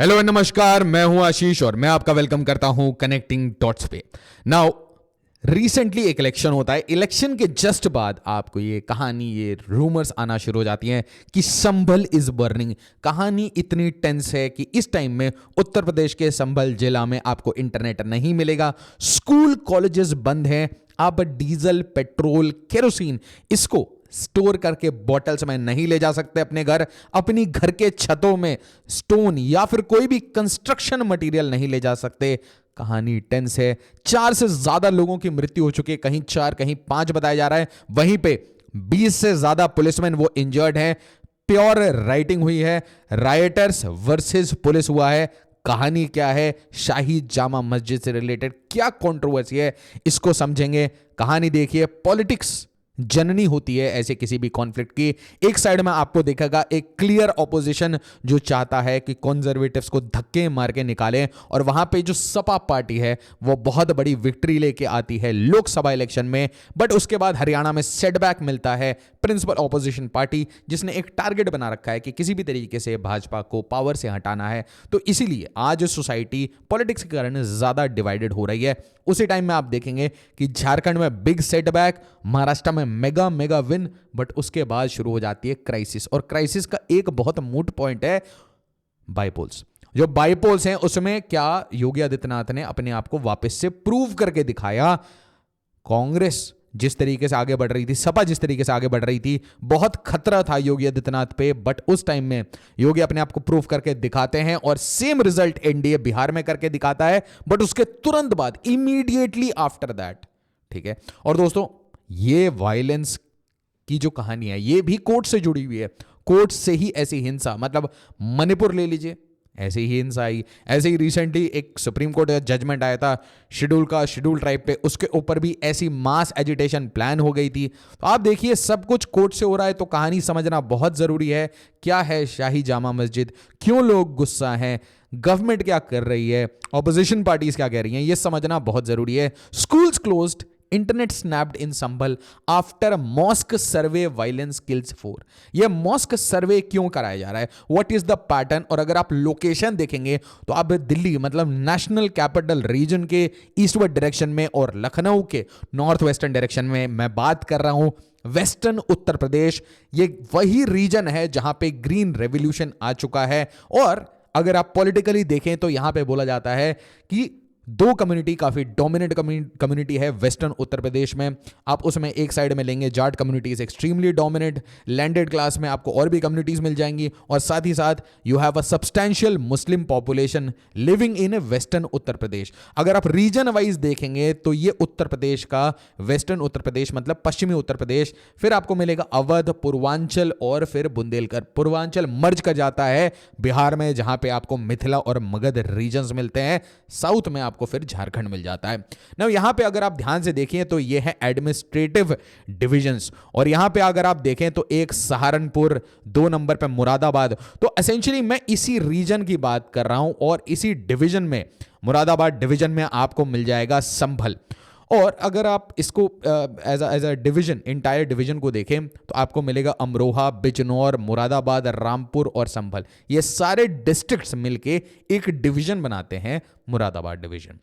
Hello नमस्कार, मैं हूं आशीष और मैं आपका वेलकम करता हूं कनेक्टिंग डॉट्स पे। नाउ रिसेंटली एक इलेक्शन होता है। इलेक्शन के जस्ट बाद आपको ये कहानी, ये रूमर्स आना शुरू हो जाती हैं कि संभल इज बर्निंग। कहानी इतनी टेंस है कि इस टाइम में उत्तर प्रदेश के संभल जिला में आपको इंटरनेट नहीं मिलेगा, स्कूल कॉलेजेस बंद हैं, आप डीजल पेट्रोल केरोसिन इसको स्टोर करके बॉटल्स में नहीं ले जा सकते अपने घर, अपनी घर के छतों में स्टोन या फिर कोई भी कंस्ट्रक्शन मटेरियल नहीं ले जा सकते। कहानी टेंस है। 4 से ज्यादा लोगों की मृत्यु हो चुकी है, कहीं 4 कहीं 5 बताया जा रहा है। वहीं पे 20 से ज्यादा पुलिसमैन वो इंजर्ड हैं। प्योर राइटिंग हुई है, राइटर्स वर्सेस पुलिस हुआ है। कहानी क्या है, शाही जामा मस्जिद से रिलेटेड क्या कंट्रोवर्सी है, इसको समझेंगे। कहानी देखिए, पॉलिटिक्स जननी होती है ऐसे किसी भी कॉन्फ्लिक्ट की। एक साइड में आपको देखेगा एक क्लियर ऑपोजिशन जो चाहता है कि कंजर्वेटिव्स को धक्के मार के निकालें, और वहां पे जो सपा पार्टी है वो बहुत बड़ी विक्ट्री लेके आती है लोकसभा इलेक्शन में। बट उसके बाद हरियाणा में सेटबैक मिलता है प्रिंसिपल ऑपोजिशन पार्टी, जिसने एक टारगेट बना रखा है कि किसी भी तरीके से भाजपा को पावर से हटाना है। तो इसीलिए आज सोसाइटी पॉलिटिक्स के कारण ज्यादा डिवाइडेड हो रही है। उसी टाइम में आप देखेंगे कि झारखंड में बिग सेटबैक, महाराष्ट्र में मेगा मेगा विन, बट उसके बाद शुरू हो जाती है क्राइसिस। और क्राइसिस का एक बहुत मूट पॉइंट है बाइपोल्स। जो बाइपोल्स हैं उसमें क्या योगी आदित्यनाथ ने अपने आप को वापस से प्रूव करके दिखाया। कांग्रेस जिस तरीके से आगे बढ़ रही थी, सपा जिस तरीके से आगे बढ़ रही थी, बहुत खतरा था योगी आदित्यनाथ पे। बट उस टाइम में योगी अपने आप को प्रूव करके दिखाते हैं और सेम रिजल्ट एनडीए बिहार में करके दिखाता है। बट उसके तुरंत बाद, इमीडिएटली आफ्टर दैट, ठीक है। और दोस्तों, ये वायलेंस की जो कहानी है ये भी कोर्ट से जुड़ी हुई है। कोर्ट से ही ऐसी हिंसा, मतलब मणिपुर ले लीजिए, ऐसे ही हिंसा आई। ऐसे ही रिसेंटली एक सुप्रीम कोर्ट का जजमेंट आया था शेड्यूल ट्राइब पे, उसके ऊपर भी ऐसी मास एजिटेशन प्लान हो गई थी। तो आप देखिए, सब कुछ कोर्ट से हो रहा है, तो कहानी समझना बहुत जरूरी है। क्या है शाही जामा मस्जिद, क्यों लोग गुस्सा हैं, गवर्नमेंट क्या कर रही है, ऑपोजिशन पार्टीज क्या कह रही हैं, यह समझना बहुत जरूरी है। स्कूल्स क्लोज्ड, इंटरनेट स्नैप्ड इन संभल after mask survey, violence kills 4। यह मॉस्क सर्वे क्यों कराया जा रहा है, व्हाट इज द पैटर्न। और अगर आप लोकेशन देखेंगे तो आप दिल्ली, मतलब नेशनल कैपिटल रीजन के ईस्टवर्ड डायरेक्शन में, और लखनऊ के नॉर्थ वेस्टर्न डायरेक्शन में मैं बात कर रहा हूं। वेस्टर्न उत्तर प्रदेश ये वही रीजन है जहां पे ग्रीन रेवोल्यूशन आ चुका है। और अगर आप पॉलिटिकली देखें तो यहां पे बोला जाता है कि 2 कम्युनिटी काफी डोमिनेंट कम्युनिटी है वेस्टर्न उत्तर प्रदेश में। आप उसमें एक साइड में लेंगे Jat communities extremely dominant, landed class में आपको और भी कम्युनिटीज मिल जाएंगी, और साथ ही साथ you have a substantial Muslim population living in western Uttar Pradesh. अगर आप रीजन वाइज देखेंगे तो ये उत्तर प्रदेश का वेस्टर्न उत्तर प्रदेश मतलब पश्चिमी उत्तर प्रदेश, फिर आपको मिलेगा अवध, पूर्वांचल और फिर बुंदेलखंड। पूर्वांचल मर्ज कर जाता है बिहार में, जहां पे आपको मिथिला और मगध रीजन्स मिलते हैं। साउथ में आपको फिर झारखंड मिल जाता है ना। यहां पे अगर आप ध्यान से देखें तो ये है एडमिनिस्ट्रेटिव डिविजन्स, और यहां पे अगर आप देखें तो एक सहारनपुर, 2 नंबर पे मुरादाबाद। तो एसेंशियली मैं इसी रीजन की बात कर रहा हूं, और इसी डिवीजन में, मुरादाबाद डिवीजन में आपको मिल जाएगा संभल। और अगर आप इसको as a division, entire division को देखें तो आपको मिलेगा अमरोहा, बिजनौर, मुरादाबाद, रामपुर और संभल। ये सारे डिस्ट्रिक्ट्स मिलके एक डिवीजन बनाते हैं मुरादाबाद डिवीजन।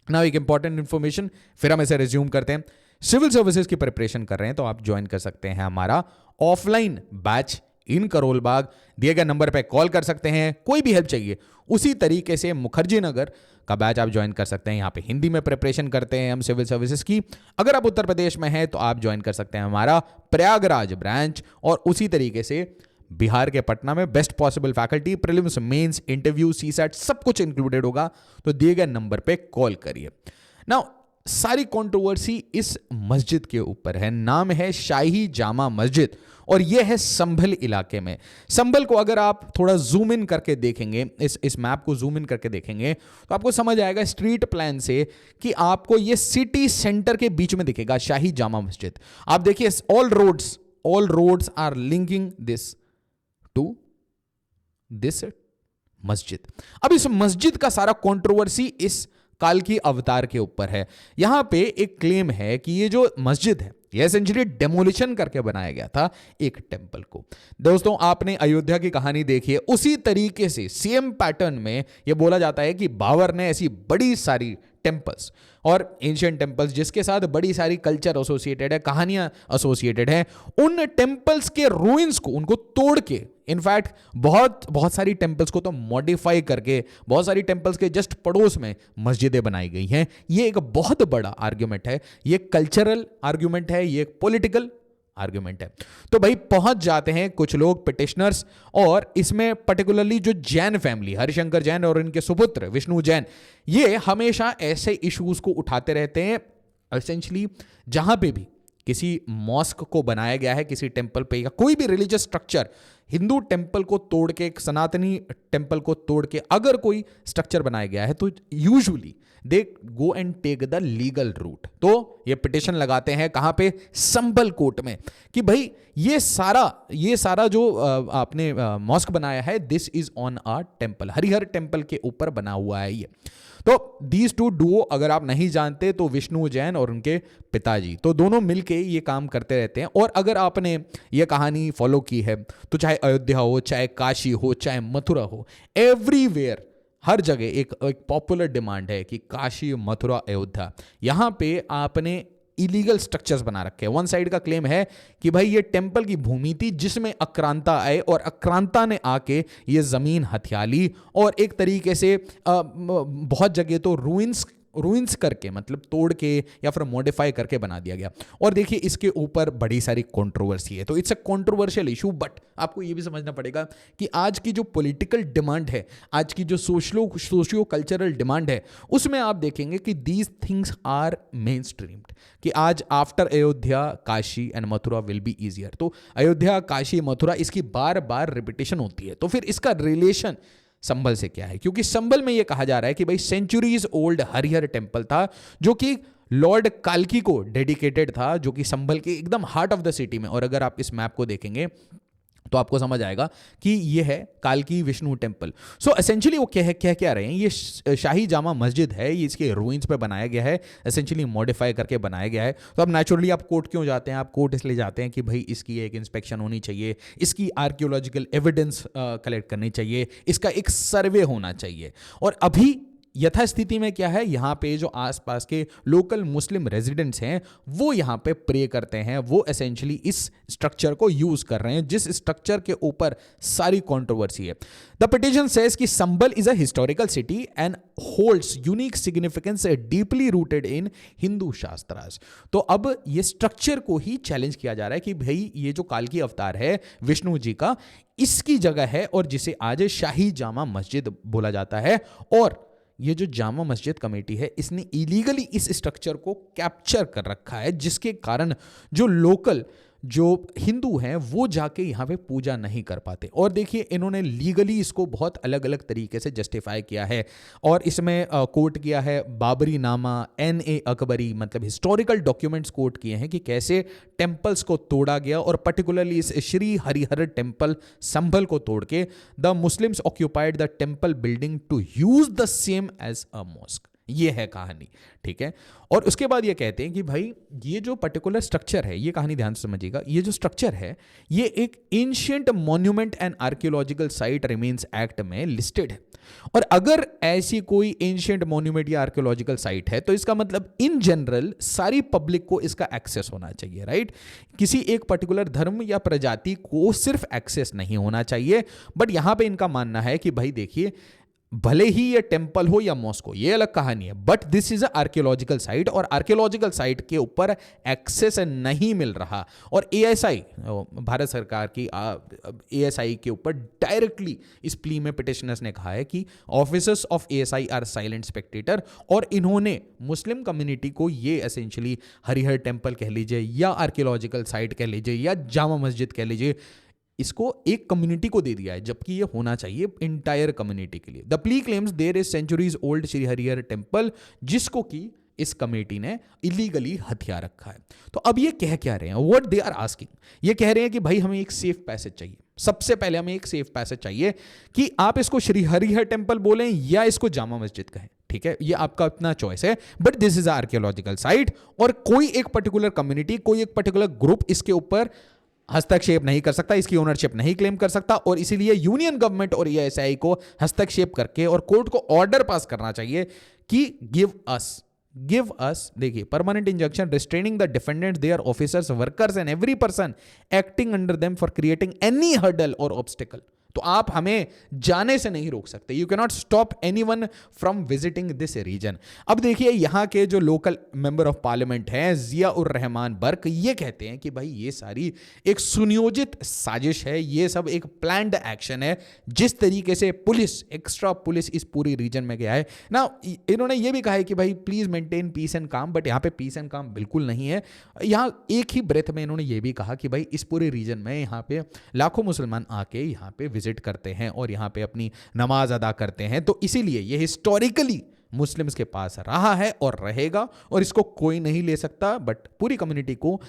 नाउ एक इंपॉर्टेंट इंफॉर्मेशन, फिर हम इसे रिज्यूम करते हैं। सिविल सर्विसेज की प्रिपरेशन कर रहे हैं तो आप ज्वाइन कर सकते हैं हमारा offline batch in Karol Bagh. दिए गए नंबर पे कॉल कर सकते हैं, कोई भी हेल्प चाहिए। उसी तरीके से मुखर्जी नगर का बैच आप ज्वाइन कर सकते हैं, यहाँ पे हिंदी में प्रिपरेशन करते हैं हम सिविल सर्विसेज की। अगर आप उत्तर प्रदेश में हैं तो आप ज्वाइन कर सकते हैं हमारा प्रयागराज ब्रांच, और उसी तरीके से बिहार के पटना में best possible faculty, prelims, mains, interview, CSAT सब कुछ इंक्लूडेड होगा। तो दिए गए नंबर पे कॉल करिए। नाउ सारी कंट्रोवर्सी इस मस्जिद के ऊपर है, नाम है शाही जामा मस्जिद, और यह है संभल इलाके में। संभल को अगर आप थोड़ा जूम इन करके देखेंगे, इस मैप को जूम इन करके देखेंगे तो आपको समझ आएगा स्ट्रीट प्लान से कि आपको यह सिटी सेंटर के बीच में दिखेगा शाही जामा मस्जिद। आप देखिए, all roads are linking this to this मस्जिद। अब इस मस्जिद का सारा कंट्रोवर्सी इस काल की अवतार के ऊपर है। यहां पे एक क्लेम है कि ये जो मस्जिद है ये एसेंशियली डेमोलिशन करके बनाया गया था एक टेंपल को। दोस्तों आपने अयोध्या की कहानी देखी है, उसी तरीके से सेम पैटर्न में ये बोला जाता है कि बाबर ने ऐसी बड़ी सारी टेम्पल्स और एंशियंट टेम्पल्स जिसके साथ बड़ी सारी कल्चर एसोसिएटेड है, कहानियां एसोसिएटेड है, उन टेम्पल्स के रूइंस को उनको तोड़ के, इनफैक्ट बहुत सारी टेम्पल्स को तो मॉडिफाई करके बहुत सारी टेम्पल्स के जस्ट पड़ोस में मस्जिदें बनाई गई हैं। ये एक बहुत बड़ा आर्ग्यूमेंट है, ये कल्चरल आर्ग्यूमेंट है, ये एक पॉलिटिकल आर्ग्यूमेंट है। तो भाई पहुंच जाते हैं कुछ लोग पिटिशनर्स, और इसमें पर्टिकुलरली जो जैन फैमिली, हरिशंकर जैन और इनके सुपुत्र विष्णु जैन, ये हमेशा ऐसे इश्यूज को उठाते रहते हैं। एसेंशियली जहां पे भी किसी मॉस्क को बनाया गया है, किसी टेंपल पे या कोई भी रिलीजियस स्ट्रक्चर, हिंदू टेंपल को तोड़ के, एक सनातनी टेंपल को तोड़ के अगर कोई स्ट्रक्चर बनाया गया है, तो usually they go and take the legal route. तो ये पिटिशन लगाते हैं कहां पे? संभल कोर्ट में, कि भाई ये सारा जो आपने मॉस्क बनाया है, this is on a temple, Harihar temple के ऊपर बना हुआ है ये। तो दीज टू डुओ, अगर आप नहीं जानते तो विष्णु जैन और उनके पिताजी, तो दोनों मिलके ये काम करते रहते हैं। और अगर आपने ये कहानी फॉलो की है तो चाहे अयोध्या हो, चाहे काशी हो, चाहे मथुरा हो, एवरीवेयर, हर जगह एक पॉपुलर डिमांड है कि काशी, मथुरा, अयोध्या, यहां पे आपने इलीगल स्ट्रक्चर्स बना रखे हैं। वन साइड का क्लेम है कि भाई ये टेंपल की भूमि थी जिसमें आक्रांता आए और आक्रांता ने आके ये जमीन हथिया ली, और एक तरीके से बहुत जगह तो रूइंस करके, मतलब तोड़ के या फिर मॉडिफाई करके बना दिया गया। और देखिए इसके ऊपर बड़ी सारी कंट्रोवर्सी है, तो it's a controversial issue. But आपको ये भी समझना पड़ेगा कि आज की जो पॉलिटिकल डिमांड है, आज की जो सोशियो कल्चरल डिमांड है, उसमें आप देखेंगे कि these things are mainstreamed, कि आज after Ayodhya, Kashi and Mathura will be easier. तो अयोध्या, काशी, मथुरा, इसकी बार बार रिपीटेशन होती है। तो फिर इसका रिलेशन संभल से क्या है? क्योंकि संभल में यह कहा जा रहा है कि भाई सेंचुरीज ओल्ड हरिहर टेंपल था, जो कि लॉर्ड काल्की को डेडिकेटेड था, जो कि संभल के एकदम हार्ट ऑफ द सिटी में। और अगर आप इस मैप को देखेंगे तो आपको समझ आएगा कि ये है काल्की विष्णु टेंपल। सो एसेंशियली वो क्या रहे हैं, ये शाही जामा मस्जिद है, ये इसके रूइंस पे बनाया गया है, एसेंशियली मॉडिफाई करके बनाया गया है। तो अब नेचुरली आप कोर्ट क्यों जाते हैं? आप कोर्ट इसलिए जाते हैं कि भाई इसकी एक इंस्पेक्शन होनी चाहिए, इसकी आर्कियोलॉजिकल एविडेंस कलेक्ट करनी चाहिए, इसका एक सर्वे होना चाहिए। और अभी यथास्थिति में क्या है, यहां पे जो आसपास के लोकल मुस्लिम रेजिडेंट्स हैं वो यहां पे प्रे करते हैं, वो एसेंशियली इस स्ट्रक्चर को यूज कर रहे हैं, जिस स्ट्रक्चर के ऊपर सारी कंट्रोवर्सी है। द पिटिशन सेज कि Sambhal is a historical city and holds unique significance deeply rooted in Hindu shastras. तो अब ये स्ट्रक्चर को ही चैलेंज किया जा रहा है कि भाई ये जो काल्की अवतार है विष्णु जी का, इसकी जगह है, और जिसे आज शाही जामा मस्जिद बोला जाता है। और ये जो जामा मस्जिद कमेटी है, इसने इलीगली इस स्ट्रक्चर को कैप्चर कर रखा है, जिसके कारण जो लोकल जो हिंदू हैं वो जाके यहाँ पे पूजा नहीं कर पाते। और देखिए इन्होंने लीगली इसको बहुत अलग अलग तरीके से जस्टिफाई किया है, और इसमें कोट किया है बाबरी नामा, NA अकबरी, मतलब हिस्टोरिकल डॉक्यूमेंट्स कोट किए हैं कि कैसे टेम्पल्स को तोड़ा गया, और पर्टिकुलरली इस श्री हरिहर टेम्पल संभल को तोड़ के the Muslims occupied the temple building to use the same as a mosque. ये है कहानी, ठीक है। और उसके बाद ये कहते हैं कि भाई ये जो पर्टिकुलर स्ट्रक्चर है, ये कहानी ध्यान से समझिएगा, ये जो स्ट्रक्चर है ये एक ancient monument and archaeological site remains act में लिस्टेड है। और अगर ऐसी कोई एंशिएंट मॉन्यूमेंट या आर्कियोलॉजिकल साइट है तो इसका मतलब इन जनरल सारी पब्लिक को इसका एक्सेस होना चाहिए, राइट। किसी एक पर्टिकुलर धर्म या प्रजाति को सिर्फ एक्सेस नहीं होना चाहिए। बट यहां पे इनका मानना है कि भाई देखिए, भले ही ये टेंपल हो या मॉस्क हो, ये अलग कहानी है, but this is a archaeological site, और आर्कियोलॉजिकल साइट के ऊपर एक्सेस नहीं मिल रहा। और ASI, भारत सरकार की ASI के ऊपर डायरेक्टली इस प्ली में पिटिशनर्स ने कहा है कि officers of ASI are silent spectator, और इन्होंने मुस्लिम कम्युनिटी को ये एसेंशियली हरिहर टेंपल कह लीजिए या आर्कियोलॉजिकल साइट कह लीजिए या जामा मस्जिद कह लीजिए, इसको एक कम्युनिटी को दे दिया है, जबकि ये होना चाहिए इंटायर कम्युनिटी के लिए। The plea claims there is centuries old Shri Harihar temple, जिसको कि इस कमेटी ने इलीगली हथिया रखा है। तो अब ये कह क्या रहे हैं, व्हाट दे आर आस्किंग, ये कह रहे हैं कि भाई हमें एक सेफ पैसेज चाहिए। सबसे पहले हमें एक सेफ पैसेज चाहिए कि आप इसको श्री हरिहर टेंपल बोलें या इसको जामा मस्जिद कहें, ठीक है, ये आपका अपना चॉइस है, but this is archaeological site और कोई एक पर्टिकुलर कम्युनिटी, कोई एक पर्टिकुलर ग्रुप इसके ऊपर हस्तक्षेप नहीं कर सकता, इसकी ओनरशिप नहीं क्लेम कर सकता। और इसीलिए यूनियन गवर्नमेंट और ईएसआई को हस्तक्षेप करके और कोर्ट को ऑर्डर पास करना चाहिए कि गिव अस, देखिए, permanent injunction restraining the defendant, their officers, workers and every person acting under them for creating any hurdle और ऑब्स्टिकल। तो आप हमें जाने से नहीं रोक सकते, you can not stop anyone from visiting this region. अब देखिए यहां के जो लोकल मेंबर ऑफ पार्लियामेंट हैं जिया उर रहमान बर्क, ये कहते हैं कि भाई ये सारी एक सुनियोजित साजिश है, ये सब एक प्लान्ड एक्शन है। जिस तरीके से पुलिस, एक्स्ट्रा पुलिस इस पूरी रीजन में गया है ना, इन्होंने ये भी कहा है कि भाई प्लीज मेंटेन पीस एंड काम, बट यहां पे पीस एंड काम बिल्कुल नहीं है। यहां एक ही ब्रेथ में इन्होंने ये भी कहा कि भाई इस पूरे रीजन में यहां पे लाखों मुसलमान आके यहां पे विजिट करते हैं और यहां पे अपनी नमाज अदा करते हैं। तो इसीलिए ये हिस्टोरिकली मुस्लिम्स के पास रहा है और रहेगा और इसको कोई नहीं ले सकता, बट पूरी कम्युनिटी को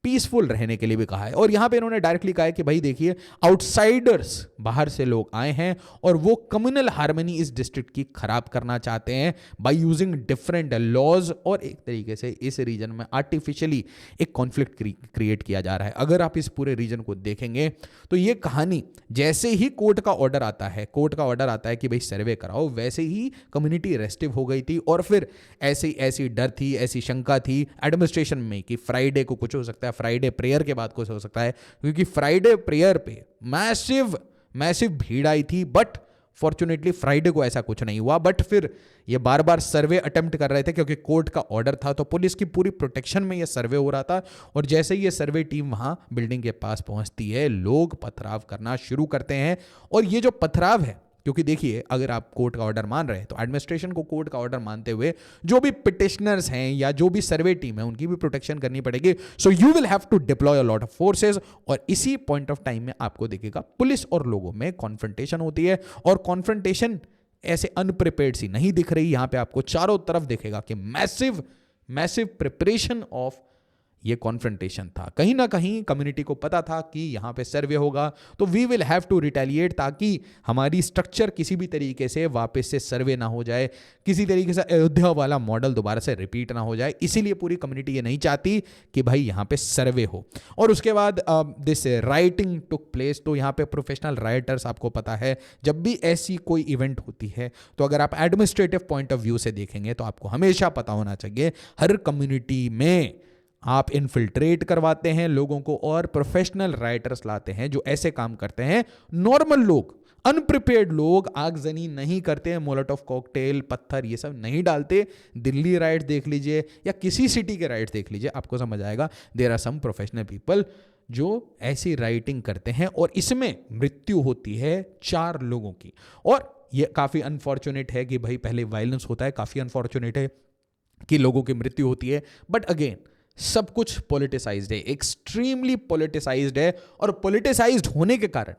पीसफुल रहने के लिए भी कहा है। और यहां पे इन्होंने डायरेक्टली कहा है कि भाई देखिए, आउटसाइडर्स, बाहर से लोग आए हैं और वो कम्युनल हार्मनी इस डिस्ट्रिक्ट की खराब करना चाहते हैं बाय यूजिंग डिफरेंट लॉज, और एक तरीके से इस रीजन में आर्टिफिशियली एक कॉन्फ्लिक्ट क्रिएट किया जा रहा है। अगर आप इस पूरे रीजन को देखेंगे तो ये कहानी, जैसे ही कोर्ट का ऑर्डर आता है कि भाई सर्वे कराओ, वैसे ही कम्युनिटी रेस्टिव हो गई थी। और फिर ऐसी डर थी, ऐसी शंका थी एडमिनिस्ट्रेशन में कि फ्राइडे को कुछ हो सकता है, फ्राइडे प्रेयर के बाद कुछ हो सकता है, क्योंकि फ्राइडे प्रेयर पे मैसिव भीड़ आई थी। बट फॉर्चुनेटली फ्राइडे को ऐसा कुछ नहीं हुआ। बट फिर ये बार बार सर्वे अटेम्प्ट कर रहे थे क्योंकि कोर्ट का ऑर्डर था, तो पुलिस की पूरी प्रोटेक्शन में ये सर्वे हो रहा था। और जैसे ही ये सर्वे टीम वहां बिल्डिंग के पास पहुंचती है, लोग पथराव करना शुरू करते हैं। और ये जो पथराव है, क्योंकि देखिए अगर आप कोर्ट का ऑर्डर मान रहे हैं तो एडमिनिस्ट्रेशन को कोर्ट का ऑर्डर मानते हुए जो भी पिटिशनर्स हैं या जो भी सर्वे टीम है उनकी भी प्रोटेक्शन करनी पड़ेगी। So you will have to deploy a lot of forces. और इसी पॉइंट ऑफ टाइम में आपको देखिएगा पुलिस और लोगों में कॉन्फ्रंटेशन होती है, और कॉन्फ्रंटेशन ऐसे अनप्रिपेयर्ड सी नहीं दिख रही। यहां पे आपको चारों तरफ दिखेगा कि मैसिव प्रिपरेशन ऑफ ये कॉन्फ्रंटेशन था। कहीं ना कहीं कम्युनिटी को पता था कि यहां पे सर्वे होगा, तो we will have to retaliate, ताकि हमारी स्ट्रक्चर किसी भी तरीके से वापस से सर्वे ना हो जाए, किसी तरीके से अयोध्या वाला मॉडल दोबारा से रिपीट ना हो जाए। इसीलिए पूरी कम्युनिटी ये नहीं चाहती कि भाई यहां पे सर्वे हो। और उसके बाद दिस राइटिंग टुक प्लेस। तो यहां पे प्रोफेशनल राइटर्स, आपको पता है जब भी ऐसी कोई इवेंट होती है, तो अगर आप एडमिनिस्ट्रेटिव पॉइंट ऑफ व्यू से देखेंगे तो आपको हमेशा पता होना चाहिए हर कम्युनिटी में आप इन्फिल्ट्रेट करवाते हैं लोगों को और प्रोफेशनल राइटर्स लाते हैं जो ऐसे काम करते हैं। नॉर्मल लोग, अनप्रिपेयर्ड लोग आगजनी नहीं करते हैं, मोलोटोव कॉकटेल, पत्थर ये सब नहीं डालते। दिल्ली राइट्स देख लीजिए या किसी सिटी के राइट्स देख लीजिए, आपको समझ आएगा there are some professional people जो ऐसी राइटिंग करते हैं। और इसमें मृत्यु होती है 4 लोगों की। और ये काफ़ी अनफॉर्चुनेट है कि भाई पहले वायलेंस होता है, काफ़ी अनफॉर्चुनेट है कि लोगों की मृत्यु होती है। बट अगेन सब कुछ पॉलिटिसाइज्ड है, एक्सट्रीमली पॉलिटिसाइज्ड है। और पॉलिटिसाइज्ड होने के कारण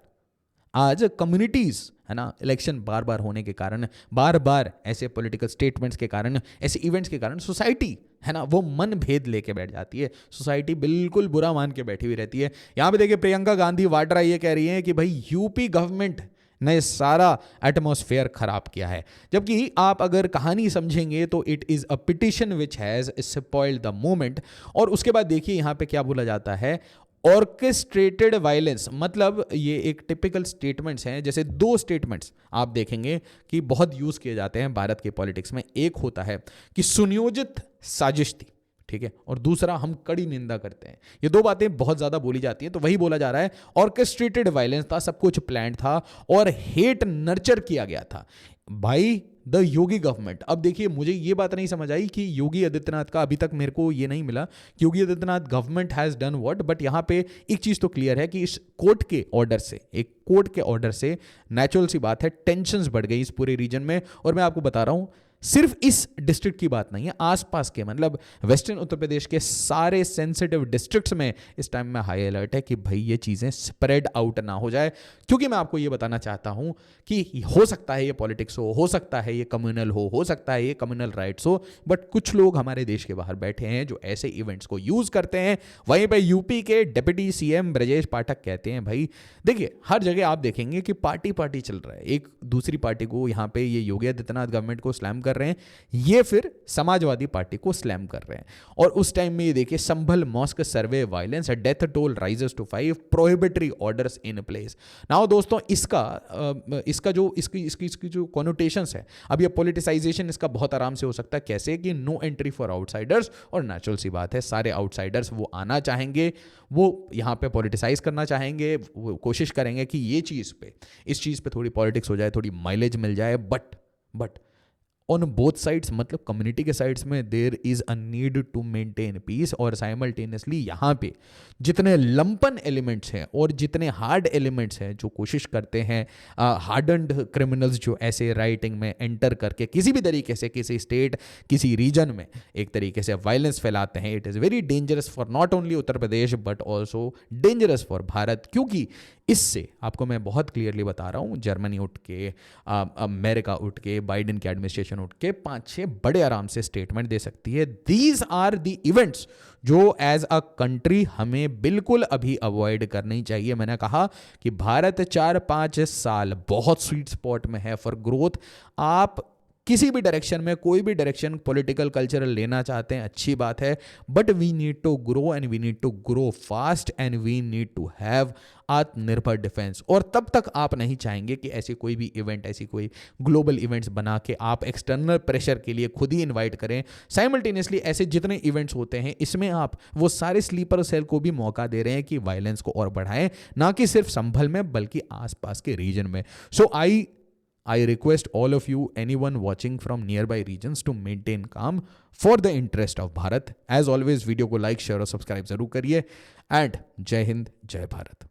आज कम्युनिटीज, है ना, इलेक्शन बार बार होने के कारण, बार बार ऐसे पॉलिटिकल स्टेटमेंट्स के कारण, ऐसे इवेंट्स के कारण सोसाइटी, है ना, वो मन भेद लेके बैठ जाती है। सोसाइटी बिल्कुल बुरा मान के बैठी हुई रहती है। यहां पे देखिए प्रियंका गांधी वाड्रा ये कह रही है कि भाई यूपी गवर्नमेंट ने सारा एटमॉस्फेयर खराब किया है। जबकि आप अगर कहानी समझेंगे तो it is a petition which has spoiled the moment. और उसके बाद देखिए यहां पे क्या बोला जाता है, ऑर्केस्ट्रेटेड वायलेंस। मतलब ये एक टिपिकल स्टेटमेंट्स हैं, जैसे 2 स्टेटमेंट्स आप देखेंगे कि बहुत यूज किए जाते हैं भारत के पॉलिटिक्स में। एक होता है कि सुनियोजित साजिश थी, ठीक है, और दूसरा हम कड़ी निंदा करते हैं। ये 2 बातें बहुत ज्यादा बोली जाती हैं। तो वही बोला जा रहा है, ऑर्केस्ट्रेटेड वायलेंस था, सब कुछ प्लान था और हेट नर्चर किया गया था बाई द योगी गवर्नमेंट। अब देखिए मुझे ये बात नहीं समझ आई कि योगी आदित्यनाथ का, अभी तक मेरे को ये नहीं मिला कि Yogi Adityanath government has done what. But यहां पे एक चीज तो क्लियर है कि इस कोर्ट के ऑर्डर से नेचुरल सी बात है, टेंशंस बढ़ गई इस पूरे रीजन में। और मैं आपको बता रहा हूं सिर्फ इस डिस्ट्रिक्ट की बात नहीं है, आसपास के, मतलब वेस्टर्न उत्तर प्रदेश के सारे सेंसिटिव डिस्ट्रिक्ट्स में इस टाइम में हाई अलर्ट है कि भाई ये चीजें स्प्रेड आउट ना हो जाए। क्योंकि मैं आपको ये बताना चाहता हूं कि हो सकता है ये पॉलिटिक्स हो सकता है ये कम्युनल हो सकता है ये कम्युनल राइट्स हो, बट कुछ लोग हमारे देश के बाहर बैठे हैं जो ऐसे इवेंट्स को यूज करते हैं। वहीं पे यूपी के डिप्टी सीएम ब्रजेश पाठक कहते हैं, भाई देखिए हर जगह आप देखेंगे कि पार्टी चल रहा है, एक दूसरी पार्टी को, यहाँ पे ये योगी आदित्यनाथ गवर्नमेंट को स्लैम कर रहे हैं, ये फिर समाजवादी पार्टी को स्लैम कर रहे हैं। और उस टाइम में ये देखिए, Sambhal mosque survey violence, death toll rises to 5, prohibitory orders in place. Now दोस्तों, इसकी जो कॉनोटेशंस है, अब ये पॉलिटिसाइजेशन इसका बहुत आराम से हो सकता है। कैसे कि नो एंट्री फॉर आउटसाइडर्स, और नेचुरल सी बात है, सारे आउटसाइडर्स वो आना चाहेंगे, वो यहाँ पे पॉलिटिसाइज करना चाहेंगे, वो कोशिश करेंगे कि ये इस चीज़ पे थोड़ी पॉलिटिक्स हो जाए, थोड़ी माइलेज मिल जाए। बट ऑन बोथ साइड्स, मतलब कम्युनिटी के साइड्स में there is a need to maintain peace, और साइमल्टेनियसली यहाँ पे जितने लंपन एलिमेंट्स हैं और जितने हार्ड एलिमेंट्स हैं जो कोशिश करते हैं, हार्डन्ड क्रिमिनल्स जो ऐसे राइटिंग में एंटर करके किसी भी तरीके से किसी स्टेट, किसी रीजन में एक तरीके से वायलेंस फैलाते हैं, it is very dangerous for not only Uttar Pradesh but also dangerous for Bharat. क्योंकि इससे आपको मैं बहुत क्लियरली बता रहा हूँ, जर्मनी उठ के, अमेरिका उठ के, बाइडेन की एडमिनिस्ट्रेशन उठ के 5-6 बड़े आराम से स्टेटमेंट दे सकती है। दीज आर द इवेंट्स जो एज अ कंट्री हमें बिल्कुल अभी अवॉइड करनी चाहिए। मैंने कहा कि भारत 4-5 साल बहुत स्वीट स्पॉट में है फॉर ग्रोथ। आप किसी भी डायरेक्शन में, कोई भी डायरेक्शन पॉलिटिकल कल्चरल लेना चाहते हैं, अच्छी बात है, but we need to grow and we need to grow fast and we need to have Atmanirbhar defence. और तब तक आप नहीं चाहेंगे कि ऐसी कोई भी इवेंट, ऐसी कोई ग्लोबल इवेंट्स बना के आप एक्सटर्नल प्रेशर के लिए खुद ही इन्वाइट करें। साइमल्टेनियसली ऐसे जितने इवेंट्स होते हैं, इसमें आप वो सारे स्लीपर सेल को भी मौका दे रहे हैं कि वायलेंस को और बढ़ाएं, ना कि सिर्फ संभल में बल्कि आसपास के रीजन में। सो I request all of you, anyone watching from nearby regions, to maintain calm for the interest of Bharat. As always, video को लाइक, शेयर और सब्सक्राइब जरूर करिए। एंड जय हिंद, जय भारत।